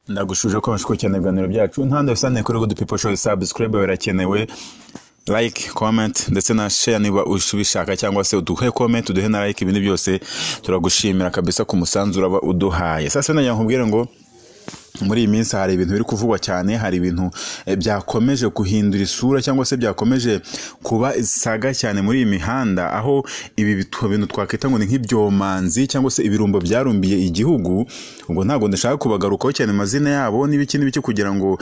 Ndagushuje ko bashiko cyane ibiganiro byacu ntande usane kuri Good People Show. Subscribe birakenewe, like, comment ndetse na share niba ushubishaka, cyangwa se uduhe comment uduhe na like. Ibindi byose turagushimira kabisa ku musanzu uraba uduhaye. Sasa najya nkubwira ngo muri iyi minsi hari ibintu biri kuvugwa cyane, hari ibintu byakomeje guhindura isura cyangwa se byakomeje kuba isaga cyane muri iyi mihanda, aho ibi bintu twakwita ngo ni nk'ibyomanzi cyangwa se ibirumbo byarumbiye igihugu. Ubwo ntago ndashaka kubagarukaho cyane amazina yabo n'ibiki kugira ngo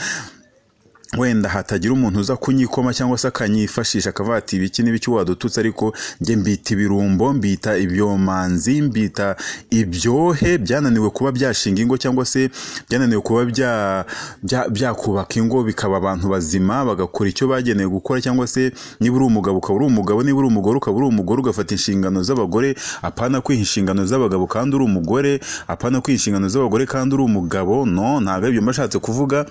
wenda hatagira umuntu uza kunyikoma cyangwa se akanyifashisha akavuga ati ibiki n'ibiki wadututse, ariko nge mbita ibirumbo, mbita ibyomanzi, mbita ibyohe byananiwe kuba byashinga ingo cyangwa se byananiwe kuba byakubaka ingo bikaba abantu bazima bagakora icyo bagenewe gukora, cyangwa se niba uri umugabo ukaba uri umugabo, niba uri umugore ukaba uri umugore, ugafata inshingano z'abagore apana kwiha inshingano z'abagabo kandi uri umugore, apana kwiha inshingano z'abagore kandi uri umugabo. No, ntabwo ibyo mbashatse kuvuga,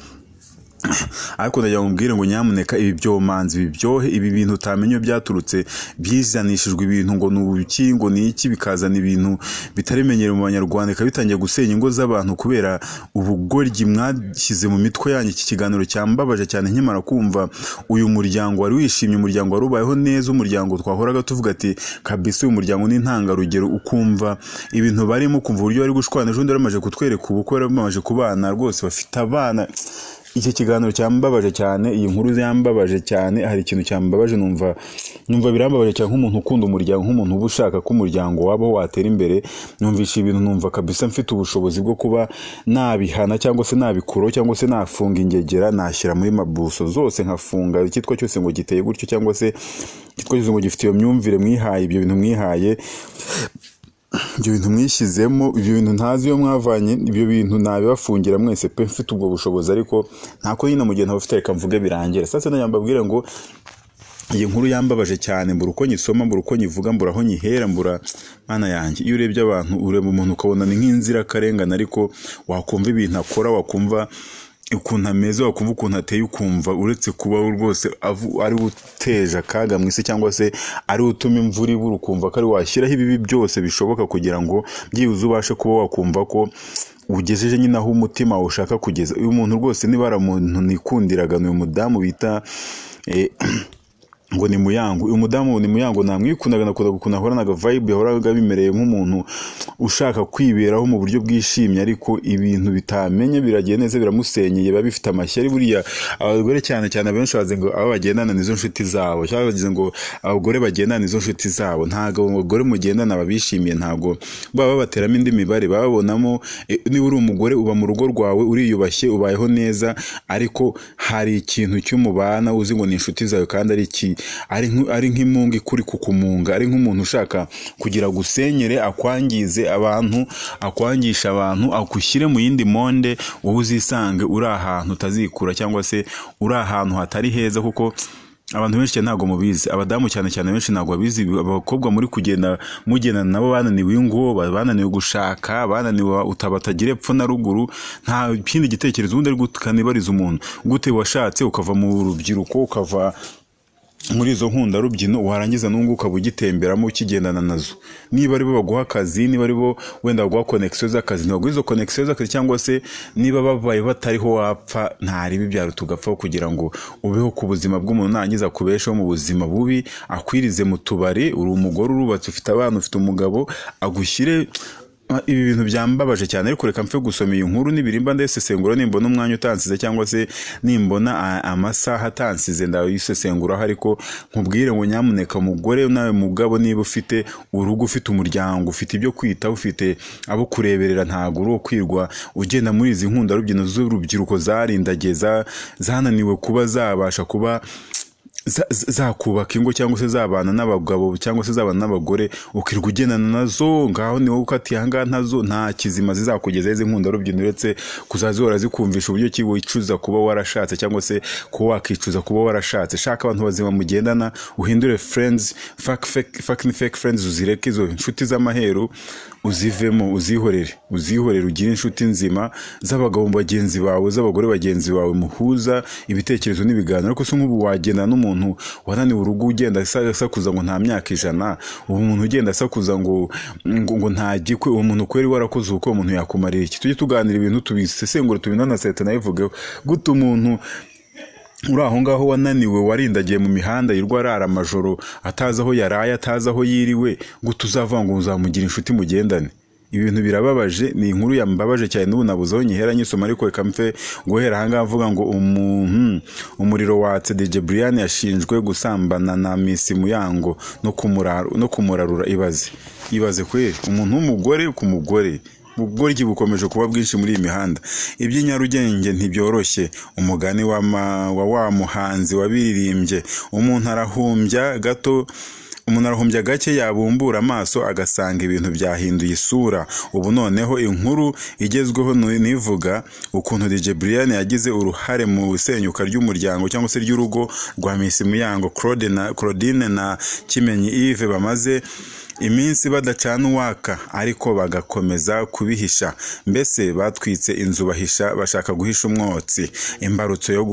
ariko ndagira ngo ngo nyamuneka ibi byomanzi, ibi byohe, ibi bintu utamenye byaturutse, byizanishijwe ibintu ngo n'ubuki ngo ni iki, bikazana ibintu bitarimenyere mu Banyarwanda, bitangiye gusenya ingo z'abantu kubera ubugoryi mwashyize mu mitwe yanyu. Iki kiganiro cyambabaje cyane nkimara kumva uyu muryango wari wishimye, umuryango wari ubayeho neza, umuryango twahoraga tuvuga ati kabisa uyu muryango ni intangarugero, ukumva ibintu barimo, ukumva uburyo bari gushwana. Ejo ndamaje kutwereka ubukwe bamaze kubana rwose, bafite abana. Iki kiganiro cyambabaje cyane, iyi nkuru yambabaje cyane. Hari ikintu cyambabaje, numva birambabaje cyane nk'umuntu ukunda umuryango, nk'umuntu uba ushaka ko umuryango wabaho watera imbere. Numvisha ibintu numva kabisa mfite ubushobozi bwo kuba nabihana cyangwa se nabikuraho, cyangwa se nafunga ingegera, nashyira muri mabuso zose nkafunga icyitwa cyose ngo giteye gutyo, cyangwa se icyitwa cyose ngo gifite iyo myumvire mwihaye, ibyo bintu mwihaye, ibyo bintu mwishyizemo, ibyo bintu ntazi iyo mwavanye, ibyo bintu nabibafungira mwese pe, mfite ubwo bushobozi. Ariko ntako nyine mu gihe ntafite reka mvuge birangira. Sasa ndambabwira ngo iyi nkuru yambabaje cyane, mbura uko nyisoma, mbura uko nyivuga, mbura aho nyihera, mbura mana yanjye. Iyo urebye abantu, ureba umuntu ukabona ni nk'inzirakarengane, ariko wakumva ibintu akora, wakumva ukuntu ameze, wakumva ukuntu ateye, ukumva uretse kuba rwose ari uteje akaga mu isi, cyangwa se ari utuma imvura ibura, ukumva ko ari washyiraho ibibi byose bishoboka kugira ngo byibuze ubashe kuba wakumva ko ugejeje nyine aho umutima ushaka kugeza. Uyu muntu rwose niba ari umuntu nikundiraga, ni uyu mudamu bita ngo ni Muyango. Uyu mudamu ni Muyango, namwikundaga, nakunda gukunda, ahoranaga vibe, yahoraga bimereye nk'umuntu ushaka kwiberaho mu buryo bwishimye, ariko ibintu bitamenye biragiye neza, biramusenyeye, biba bifite amashyari. Buriya abagore cyane abenshi baze ngo abo bagendana nizo nshuti zabo, cyangwa bagize ngo abagore bagendana nizo nshuti zabo. Ntago abagore mugendana babishimiye, ntago baba bateramo indi mibare, babonamo niba uri umugore uba mu rugo rwawe uriyubashye, ubayeho neza, ariko hari ikintu cy'umubana uzi ngo ni inshuti zawe kandi ari nk'imunga ikuri kukumunga, ari nk'umuntu ushaka kugira gusenyere, akwangize abantu, akwangisha abantu, akushyire mu yindi monde, wowe uzisange uri ahantu utazikura, cyangwa se uri ahantu hatari heza. Kuko abantu benshi cyane ntago mubizi, abadamu cyane benshi ntago babizi, abakobwa muri kugenda mugendana nabo bananiwe ingo, bananiwe gushaka, bananiwe utabatagira epfo na ruguru, nta kindi gitekerezo ubundi ari gukanibariza umuntu gute washatse ukava mu rubyiruko, ukava muri izo nkunda rubyino, warangiza n'ungu ukaba ugitemberamo ukigendana nazo. Niba ari bo baguha akazi, niba ari bo wenda baguha connection z'akazi, ntabwo izo connection z'akazi, cyangwa se niba babaye batariho wapfa, ntari bibyaro tugapfa kugira ngo ubeho ku buzima bw'umuntu, nangiza kubeshaho mu buzima bubi, akwirize mu tubari. Uri umugore urubatse, ufite abana, ufite umugabo, agushyire. Ibi bintu byambabaje cyane, ariko reka mfe gusoma iyi nkuru nibirimba ndayisesengura, nimbona umwanya utansize cyangwa se nimbona amasaha atansize ndayisesenguraho. Ariko nkubwire ngo nyamuneka mugore nawe mugabo, niba ufite urugo, ufite umuryango, ufite ibyo kwita, ufite abo kureberera, ntago uri kwirwa ugenda muri izi nkunda rubyino z'urubyiruko zarindageza, zananiwe kuba zabasha kuba zakubaka ingo, cyangwa se zabana n'abagabo, cyangwa se zabana n'abagore, ukirwa ugendana nazo. Ngaho ni wowe ukatiye ahangaha, ntazo nta kizima zizakugeza izi nkunda rubyino, uretse kuzazihora zikumvisha uburyo ki wicuza kuba warashatse, cyangwa se kuba wakicuza kuba warashatse. Shaka abantu bazima mugendana, uhindure friends, fake friends, uzireke izo inshuti z'amaheru, uzivemo, uzihorere ugire inshuti nzima z'abagabo bagenzi bawe, z'abagore bagenzi bawe, muhuza ibitekerezo n'ibiganiro. Ariko se nk'ubu wagenda n'umuntu wananiwe urugo ugenda asakuza ngo nta myaka 100, uwo muntu ugenda asakuza ngo ntagikwe, uwo muntu kweri warakoze uko umuntu yakumarira iki? Tujye tuganira ibintu tubisesengura tubinanaseta nabivugeho. Gute umuntu uri aho ngaho wananiwe warindagiye mu mihanda yirwa arara amajoro atazi aho yaraye atazi aho yiriwe, gute uzavanga uzamugira inshuti mugendane? Ibintu birababaje, ni inkuru yambabaje cyane. N'ubu nabuzaho nyihera nyisoma, ariko reka mfe guhera aha ngaha mvuga ngo umuriro watse DJ Brian yashinjwe gusambana na Miss Muyango no kumurarura. Ibaze kweri umuntu w'umugore ku mugore, ubugoryi bukomeje kuba bwinshi muri iyi mihanda. Iby'inyarugenge ntibyoroshye, umugani wa muhanzi wabiririmbye, umuntu arahumbya gake yabumbura amaso agasanga ibintu byahinduye isura. Ubu noneho inkuru igezweho nivuga ukuntu DJ Brian yagize uruhare mu isenyuka ry'umuryango cyangwa se ry'urugo rwa Miss Muyango Claudine na Kimenyi Yves, bamaze iminsi badacana uwaka ariko bagakomeza kubihisha. Mbese batwitse inzu bashaka guhisha umwotsi. Imbarutso yo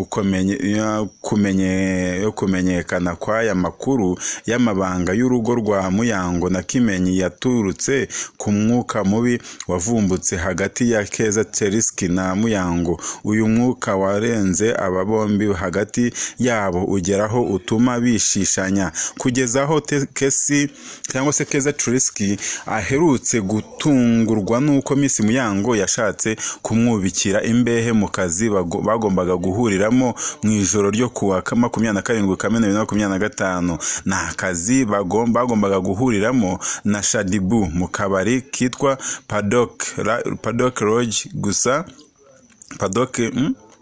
kumenyekana kw'aya makuru y'amabanga y'urugo rwa Muyango na Kimenyi yaturutse ku mwuka mubi wavumbutse hagati ya Keza Teriski na Muyango. Uyu mwuka warenze aba bombi hagati yabo ugeraho utuma bishishanya, kugeza aho Kesi cyangwa se Keza Teriski aherutse gutungurwa nuko Miss Muyango yashatse kumwubikira imbehe mu kazi bagombaga guhuriramo mu ijoro ryo kuwa 27 Kamena 2025. Na kazi bagombaga guhuriramo na Shadibu mu kabari kitwa Paddock Lodge. Gusa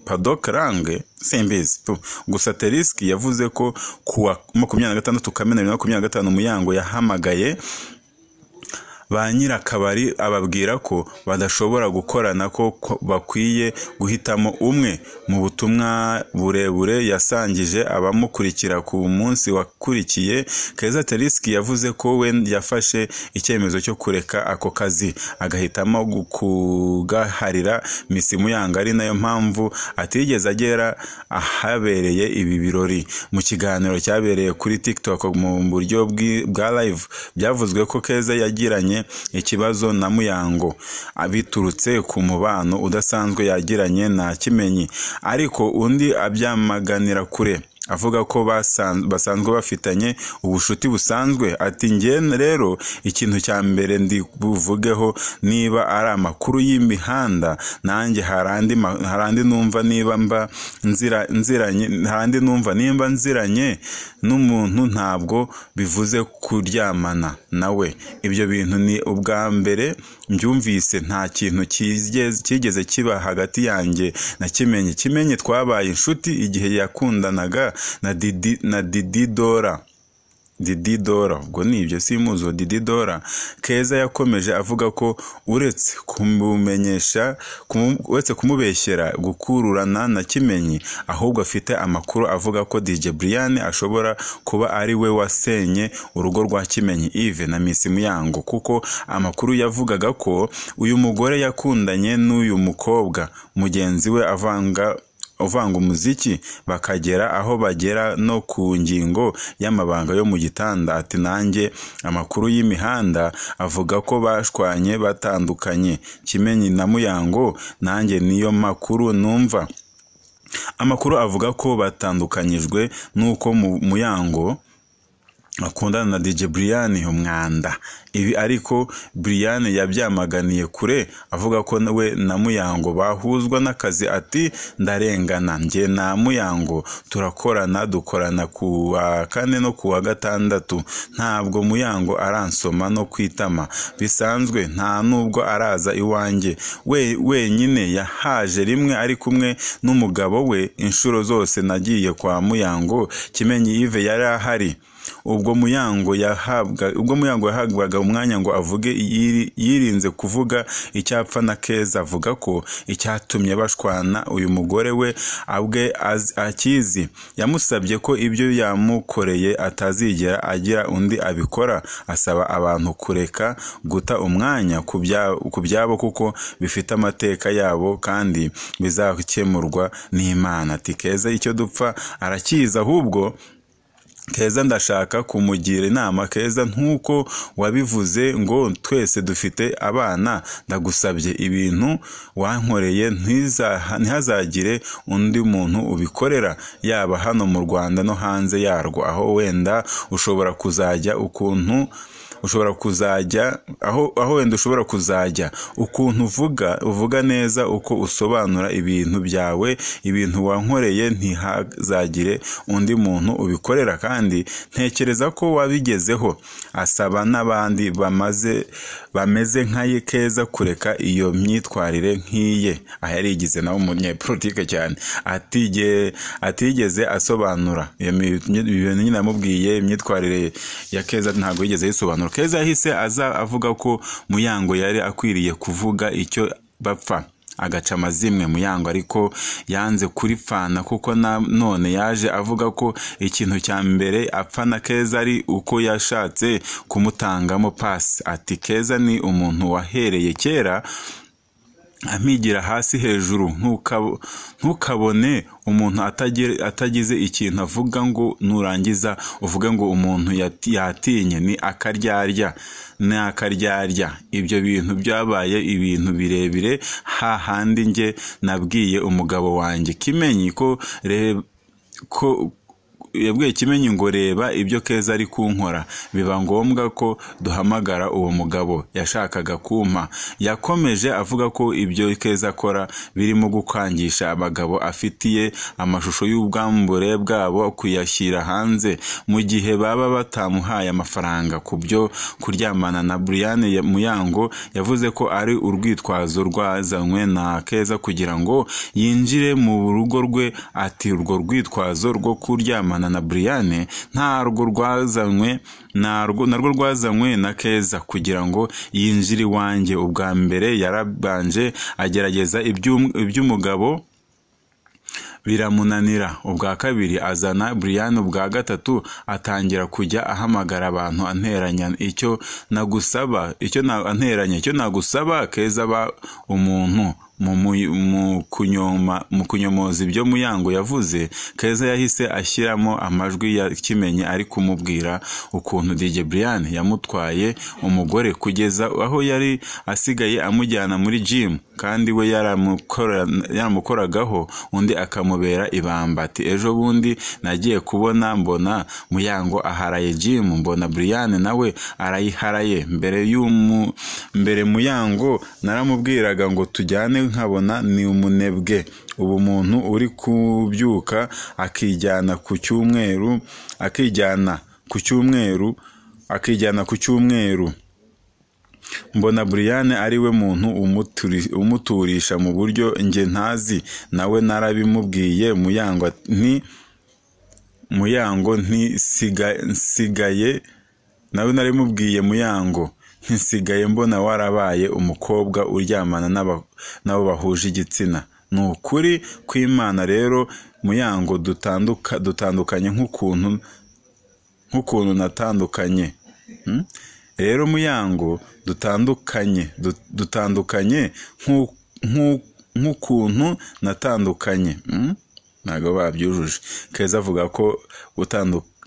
Paddock Range simbizi. Gusa Teriski yavuze ko kuwa 26 Kamena 2025 Muyango yahamagaye ba nyirakabari ababwira ko badashobora gukorana, ko bakwiye guhitamo umwe. Mu butumwa burebure yasangije abamukurikira ku munsi wakurikiye, Keza Teriski yavuze ko we yafashe icyemezo cyo kureka ako kazi agahitamo kugaharira Miss Muyango, ari nayo mpamvu atigeze agera ahabereye ibi birori. Mu kiganiro cyabereye kuri TikTok mu buryo bwa live, byavuzwe ko Keza yagiranye ikibazo na Muyango abiturutse ku mubano udasanzwe yagiranye na Kimenyi, ariko undi abyamaganira kure avuga ko basanzwe bafitanye ubushuti busanzwe. Ati njye rero ikintu cya mbere ndi buvugeho, niba ari amakuru y'imihanda, nanjye harandi numva niba nziranye n'umuntu ntabwo bivuze kuryamana nawe. Ibyo bintu ni ubwa mbere mbyumvise, nta kintu kigeze kiba hagati yanjye na Kimenyi twabaye inshuti igihe yakundanaga na Didi Dora. Ubwo nibyo simuzo Didi Dora. Keza yakomeje avuga ko uretse kumubeshyera gukururana na Kimenyi, ahubwo afite amakuru avuga ko DJ Brian ashobora kuba ari we wasenye urugo rwa Kimenyi Yves na Miss Muyango, kuko amakuru yavugaga ko uyu mugore yakundanye n'uyu mukobwa mugenzi we uvanga umuziki, bakagera aho bagera no ku ngingo y'amabanga yo mu gitanda. Ati nanjye amakuru y'imihanda avuga ko bashwanye batandukanye, Kimenyi na Muyango, nanjye niyo makuru numva. Amakuru avuga ko batandukanyijwe nuko Muyango akundana na DJ Brian umwanda. Ibi ariko Brian yabyamaganiye kure, avuga ko we na Muyango bahuzwa n'akazi. Ati ndarengana, njye na Muyango dukorana ku wa 4 no ku wa 6. Ntabwo Muyango aransoma no kwitama bisanzwe, nta nubwo araza iwanjye. Wenyine yahaje rimwe ari kumwe n'umugabo we. Inshuro zose nagiye kwa Muyango Kimenyi Yves yari ahari. ubwo Muyango yahabwaga umwanya ngo avuge yirinze kuvuga icyapfa na Keza, avuga ko icyatumye bashwana uyu mugore we abwe akizi. Yamusabye ko ibyo yamukoreye atazigera agira undi abikora, asaba abantu kureka guta umwanya ku byabo kuko bifite amateka yabo kandi bizakemurwa n'Imana. Ati Keza icyo dupfa arakiza, ahubwo Keza ndashaka kumugira inama. Keza nkuko wabivuze ngo twese dufite abana, ndagusabye ibintu wankoreye ntihazagire undi muntu ubikorera, yaba hano mu Rwanda no hanze yarwo, aho wenda ushobora kuzajya ukuntu uvuga neza uko usobanura ibintu byawe, ibintu wankoreye ntihazagire undi muntu ubikorera kandi ntekereza ko wabigezeho. Asaba n'abandi bameze nka Keza kureka iyo myitwarire nk'iye. Aha yarigize nawe umunyepolitike cyane atigeze asobanura ibintu nyine namubwiye. Imyitwarire ya Keza ntabwo yigeze yisobanura. Keza yahise aza avuga ko Muyango yari akwiriye kuvuga icyo bapfa agaca amazimwe. Muyango ariko yanze kuripfana kuko none yaje avuga ko ikintu cya mbere apfa na Keza ari uko yashatse kumutangamo pasi. Ati Keza ni umuntu wahereye kera ampigira hasi hejuru, ntukabone umuntu atagize ikintu avuga ngo nurangiza uvuge ngo umuntu yatinye. Ni akaryarya. Ibyo bintu byabaye ibintu birebire, hahandi nge nabwiye umugabo wanjye Kimenyi yabwiye Kimenyi ngo reba ibyo Keza ari kunkora, biba ngombwa ko duhamagara uwo mugabo yashakaga kumpa. Yakomeje avuga ko ibyo Keza akora birimo gukangisha abagabo afitiye amashusho y'ubwambure bwabo kuyashyira hanze mu gihe baba batamuhaye amafaranga. Ku byo kuryamana na Brian, Muyango yavuze ko ari urwitwazo rwazanywe na Keza kugira ngo yinjire mu rugo rwe. Ati urwo rwitwazo rwo kuryamana na Brian narwo rwazanywe na Keza kugira ngo yinjire iwanjye. Ubwa mbere yarabanje agerageza iby'umugabo biramunanira, ubwa kabiri azana Brian, ubwa gatatu atangira kujya ahamagara abantu anteranya. Icyo nagusaba Keza ba umuntu mu kunyomoza ibyo Muyango yavuze. Keza yahise ashyiramo amajwi ya Kimenyi ari kumubwira ukuntu DJ Brian yamutwaye umugore kugeza aho yari asigaye amujyana muri gym kandi we yaramukoragaho undi akamubera ibamba. Ati ejo bundi nagiye kubona mbona Muyango aharaye gym, mbona Brian nawe arayiharaye. mbere Muyango naramubwiraga ngo tujyane nkabona ni umunebwe. Ubu muntu uri kubyuka akijyana ku cyumweru mbona Brian ari we muntu umuturisha mu buryo nge ntazi. Nawe narabimubwiye Muyango ntisigaye mbona warabaye umukobwa uryamana nabo bahuje igitsina. Ni ukuri kw'Imana rero Muyango dutandukanye nk'ukuntu natandukanye. Rero Muyango dutandukanye nk'ukuntu natandukanye. Ntabwo babyujuje. Keza avuga ko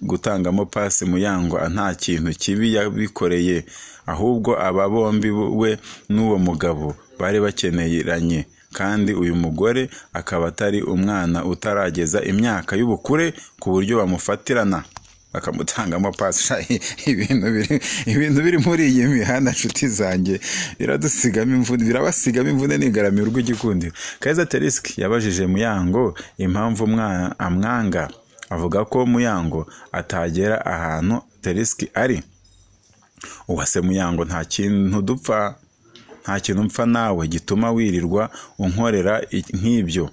gutangamo pasi Muyango nta kintu kibi yabikoreye, ahubwo aba bombi we n'uwo mugabo bari bakeneranye kandi uyu mugore akaba atari umwana utarageza imyaka y'ubukure ku buryo bamufatirana bakamutangamo pasi. ibintu biri muri iyi mihanda nshuti zanjye birabasigamo imvune n'ingaramiye urw'igikundiro. Keza Teriski yabajije Muyango impamvu amwanga, avuga ko Muyango atagera ahantu Teriski ari. Uwase Muyango nta kintu mpfa nawe gituma wirirwa unkorera nk'ibyo.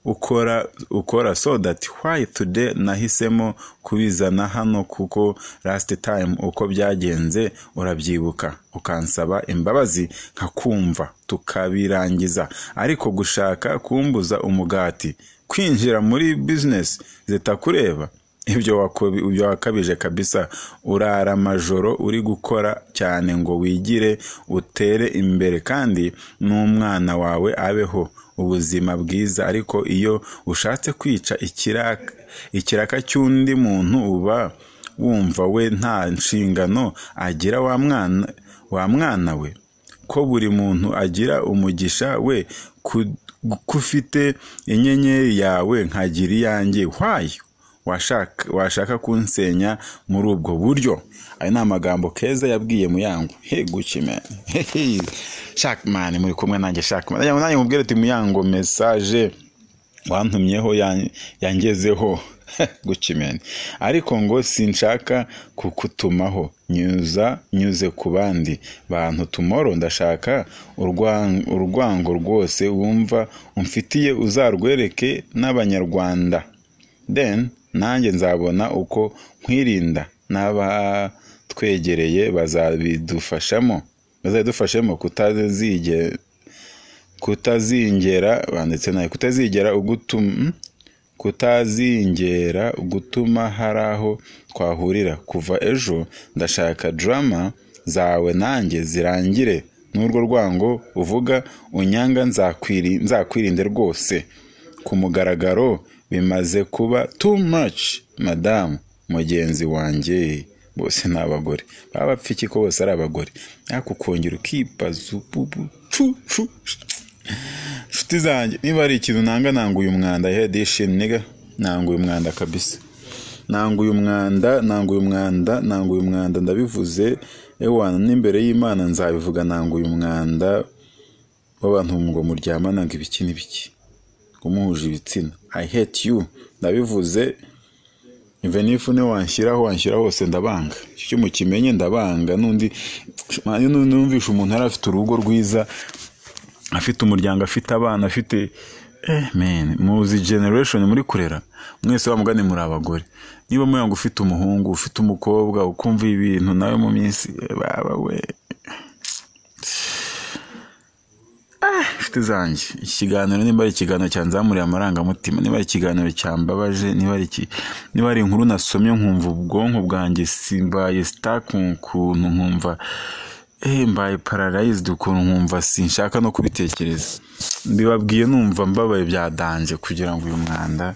ukora so that why today nahisemo kubizana hano kuko last time uko byagenze urabyibuka ukansaba imbabazi nkakumva tukabirangiza ariko gushaka kumbuza umugati kwinjira muri business zitakureba ibyo wakabije kabisa urara amajoro uri gukora cyane ngo wigire utere imbere kandi n'umwana wawe abeho ubuzima bwiza ariko iyo ushatse kwica ikiraka cy'undi muntu uba wumva we nta nshingano agira wa mwana we ko buri muntu agira umugisha we kufite inyenyeri yawe nkagira iyanjye why washaka kunsenya muri ubwo buryo ayo ni amagambo keza yabwiye Muyango Gucci Shackman muri kumwe nanjye Shackman nanjye mubwire ati Muyango message wantumyeho yangezeho Gucci ariko ngo sinshaka kukutumaho nyuze ku bandi bantu tomorrow ndashaka urwango rwose wumva umfitiye uzarwereke n'abanyarwanda then nanjye nzabona uko nkwirinda n'abatwegereye bazadufashamo kutazingera banditse nayo kutazingera gutuma haraho twahurira kuva ejo ndashaka drama zawe nanjye zirangire n'urwo rwango uvuga unyanga nzakwirinde rwose ku mugaragaro bimaze kuba too much madam mugenzi wanjye bose n'abagore babapfiki ko bose ari abagore ariko kongera ukipaza nshuti zanjye niba ari ikintu nanguye umwanda hedishim nigga nanguye umwanda kabisa nanguye umwanda ndabivuze ewana n'imbere y'Imana nzabivuga nanguye umwanda w'abantu ngo muryamana ngo ibiki n'ibiki kumuhuje ibitsina I hate you ndabivuze even if ne wanshyira hose ndabanga cyo mukimenye ndabanga nundi numvisha umuntu ari afite urugo rwiza afite umuryango afite abana afite man muzi generation muri kurera mwese bamugane muri abagore niba Muyango ufite umuhungu ufite umukobwa ukumva ibintu nawe mu minsi baba we zanjye ikiganiro nimba ari ikiganiro cyanzamuriye amarangamutima niba ari ikiganiro cyambabaje niba ari inkuru nasomye nkumva ubwonko bwanjye simbaye stuck ukuntu nkumva mbaye paralyzed ukuntu nkumva sinshaka no kubitekereza mbibabwiye numva mbabaye byadanje kugira ngo uyu mwanda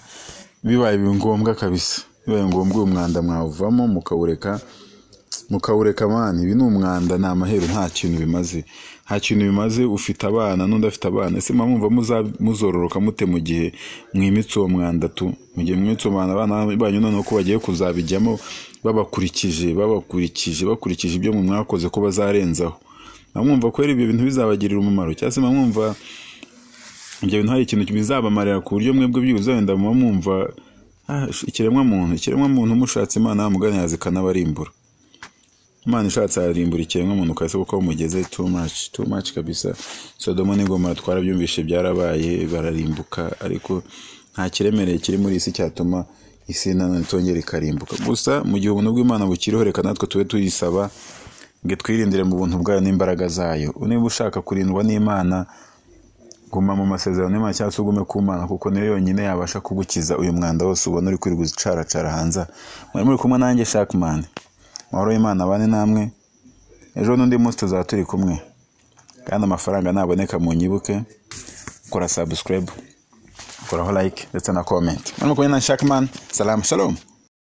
bibaye ngombwa kabisa bibaye ngombwa uyu mwanda mwavamo mukawureka mani ibi ni umwanda ni amahero nta kintu bimaze ufite abana n'undi afite abana ese mwumva muzororoka mute mu gihe mwimitse uwo mwanda mu gihe mwimitse umwana abana banyu none ko bagiye kuzabijyamo bakurikije ibyo mwakoze ko bazarenzaho mwumva ko ibyo bintu bizabagirira umumaro cyase mwumva ibyo bintu hari ikintu bizabamarira ku buryo mwebwe byuze wenda mwumva ikiremwa muntu mushatse Imana mugane yazikanabarimbura Imana ishatse arimbura ikiremwa muntu kase kuko mugeze too much kabisa Sodoma n'Igomora twarabyumvishe byarabaye bararimbuka ariko nta kiremereye kiri muri isi cyatuma isi nanone ikarimbuka gusa mu gihe ubuntu bw'Imana bukiriho reka natwe tube tuyisaba ngo twirindire mu buntu bwayo n'imbaraga zayo niba ushaka kurindwa n'Imana guma mu masezerano n'Imana cyangwa ugume ku Mana kuko niyo yonyine yabasha kugukiza uyu mwanda wose ubona uri kuri gucaracara hanze muri kumwe nanjye Shackman mahoro y'Imana abane namwe ejo n'undi munsi tuzaba turi kumwe kandi amafaranga naboneka mu nyibuke kora subscribe koraho like ndetse na comment muri kumwe na Shackman salam shalom